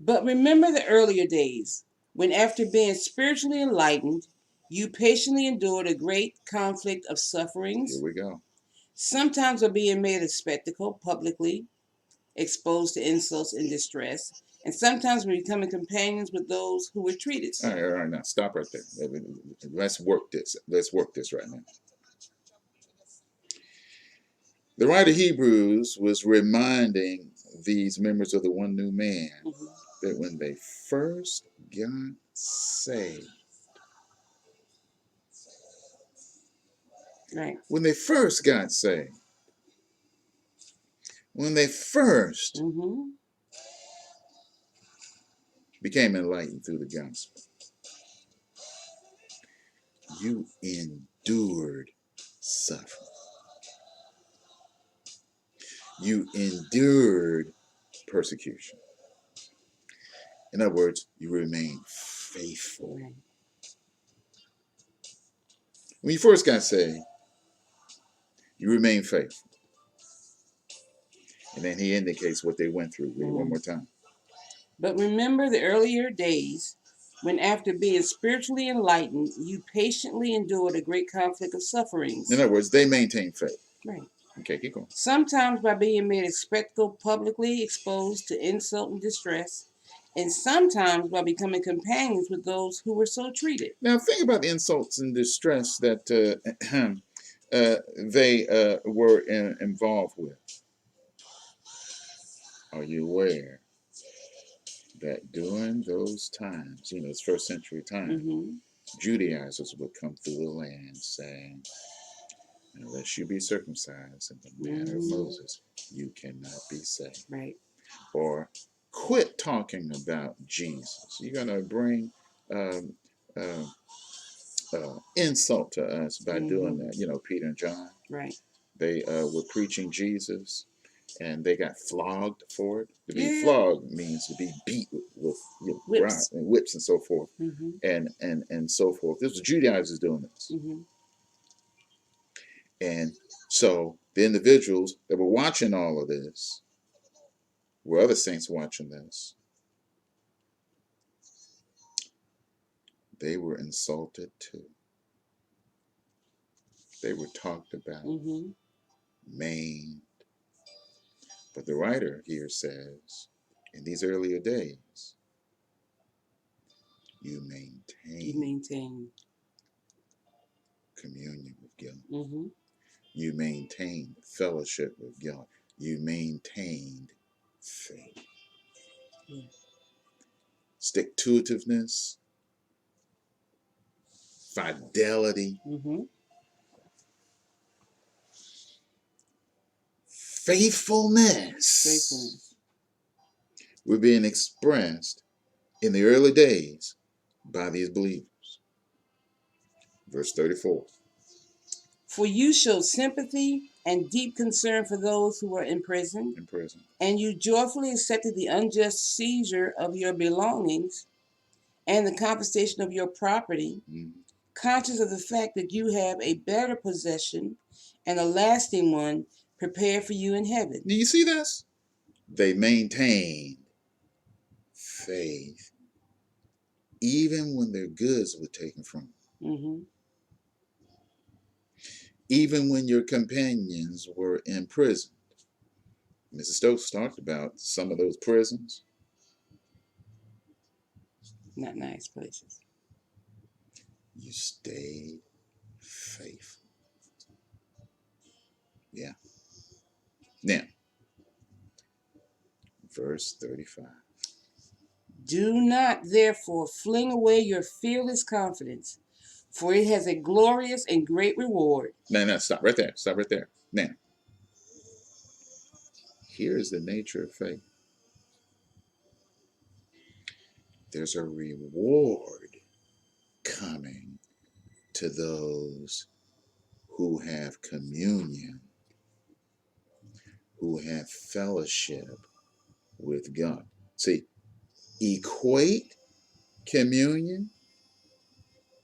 But remember the earlier days, when after being spiritually enlightened, you patiently endured a great conflict of sufferings. Here we go. Sometimes by being made a spectacle publicly, exposed to insults and distress, and sometimes by becoming companions with those who were treated so. All right, now stop right there. Let's work this. Let's work this right now. The writer of Hebrews was reminding these members of the one new man that when they first got saved, Right. when they first got saved, when they first became enlightened through the gospel, you endured suffering. You endured persecution. In other words, you remained faithful. Right. When you first got saved, you remained faithful. And then he indicates what they went through. Read it one more time. But remember the earlier days when after being spiritually enlightened, you patiently endured a great conflict of sufferings. In other words, they maintained faith. Right. Okay, keep going. Sometimes by being made a spectacle publicly exposed to insult and distress, and sometimes by becoming companions with those who were so treated. Now think about the insults and distress that they were involved with. Are you aware that during those times, it's first century time, Judaizers would come through the land saying, unless you be circumcised in the manner of Moses, you cannot be saved. Right. Or quit talking about Jesus. You're going to bring insult to us by doing that. Peter and John. Right. They were preaching Jesus, and they got flogged for it. To be flogged means to be beat with whips. Whips and so forth, and so forth. This was Judaizers doing this. And so the individuals that were watching all of this were other saints watching this. They were insulted too. They were talked about, maimed. But the writer here says, in these earlier days, you maintain communion with God. You maintained fellowship with God. You maintained faith. Stick-to-itiveness, fidelity, faithfulness were being expressed in the early days by these believers. Verse 34. For you showed sympathy and deep concern for those who were in prison. And you joyfully accepted the unjust seizure of your belongings and the confiscation of your property, conscious of the fact that you have a better possession and a lasting one prepared for you in heaven. Do you see this? They maintained faith even when their goods were taken from them. Even when your companions were imprisoned. Mrs. Stokes talked about some of those prisons. Not nice places. You stayed faithful. Yeah. Now, verse 35. Do not, therefore, fling away your fearless confidence, for it has a glorious and great reward. No, stop right there. Stop right there. Now, here is the nature of faith. There's a reward coming to those who have communion, who have fellowship with God. See, equate communion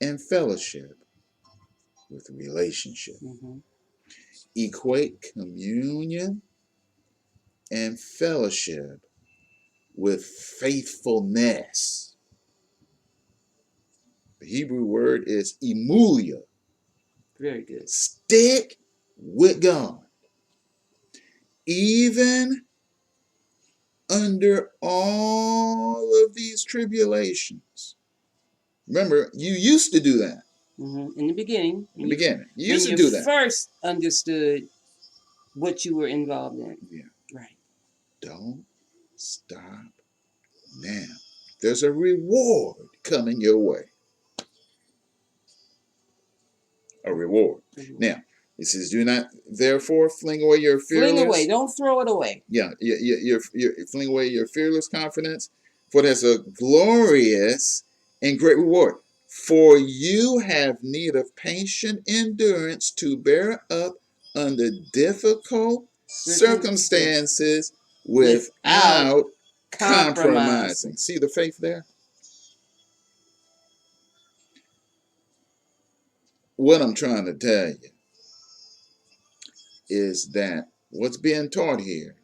and fellowship with relationship. Equate communion and fellowship with faithfulness. The Hebrew word is emulia. Very good. Stick with God. Even under all of these tribulations. Remember, you used to do that. In the beginning. In the beginning. You when used to you do that. first understood what you were involved in. Yeah. Right. Don't stop now. There's a reward coming your way. A reward. Now, it says, do not therefore fling away your fearless. Fling away. Don't throw it away. Yeah, you're fling away your fearless confidence, for there's a glorious and great reward. For you have need of patient endurance to bear up under difficult circumstances without compromising. See the faith there? What I'm trying to tell you is that what's being taught here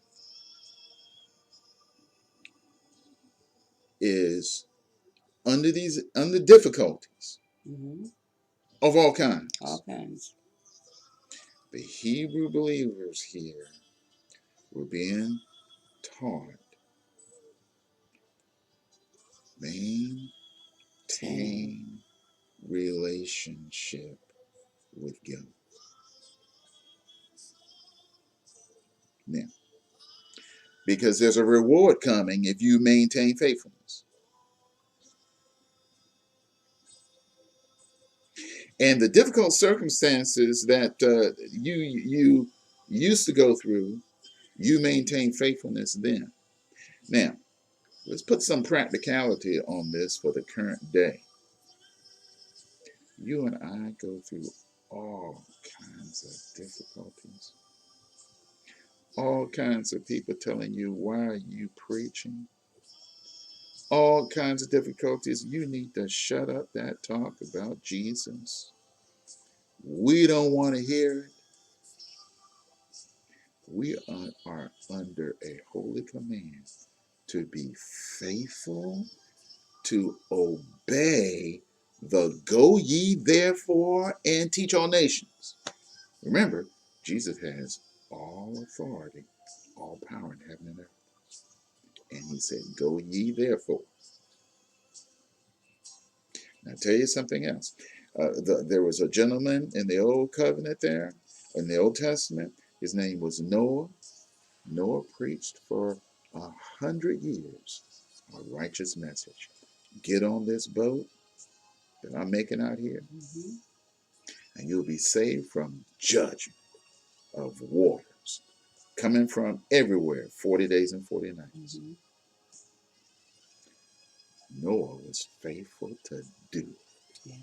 is under difficulties of all kinds. All kinds. The Hebrew believers here were being taught, maintain relationship with God. Now, because there's a reward coming if you maintain faithfulness. And the difficult circumstances that you used to go through, you maintain faithfulness then. Now, let's put some practicality on this for the current day. You and I go through all kinds of difficulties. All kinds of people telling you, why are you preaching? All kinds of difficulties. You need to shut up that talk about Jesus. We don't want to hear it. We are under a holy command to be faithful, to obey the go ye therefore and teach all nations. Remember, Jesus has all authority, all power in heaven and earth. And he said, go ye therefore. Now, I'll tell you something else. There was a gentleman in the Old Covenant there, in the Old Testament. His name was Noah. Noah preached for 100 years a righteous message. Get on this boat that I'm making out here, and you'll be saved from judgment of waters coming from everywhere, 40 days and 40 nights. Noah was faithful to do it. Yeah.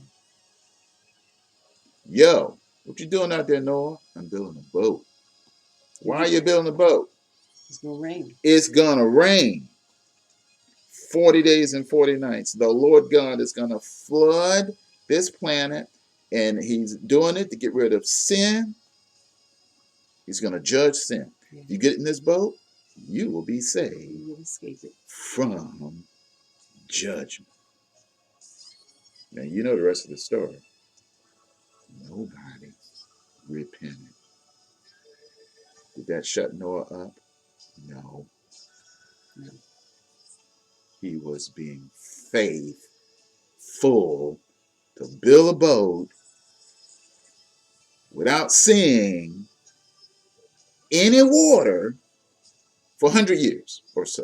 Yo, what you doing out there, Noah? I'm building a boat. Why are you building a boat? It's going to rain. It's going to rain. 40 days and 40 nights. The Lord God is going to flood this planet, and he's doing it to get rid of sin. He's going to judge sin. Yeah. If you get in this boat, you will be saved. You will escape it from judgment. Now, you know the rest of the story. Nobody repented. Did that shut Noah up? No. He was being faithful to build a boat without seeing any water for 100 years or so.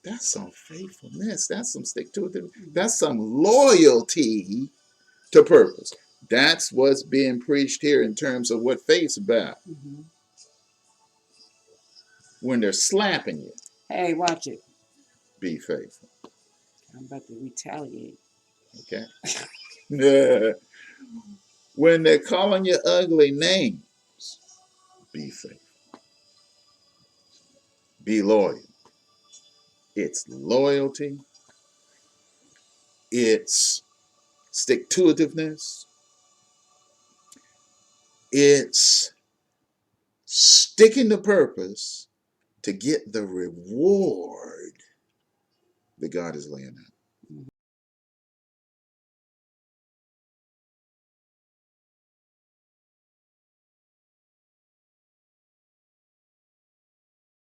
That's some faithfulness. That's some stick-to-it. That's some loyalty to purpose. That's what's being preached here in terms of what faith's about. When they're slapping you, hey, watch it. Be faithful. I'm about to retaliate. Okay. When they're calling you ugly names, be faithful. Be loyal. It's loyalty. It's stick-to-itiveness. It's sticking to purpose to get the reward that God is laying out.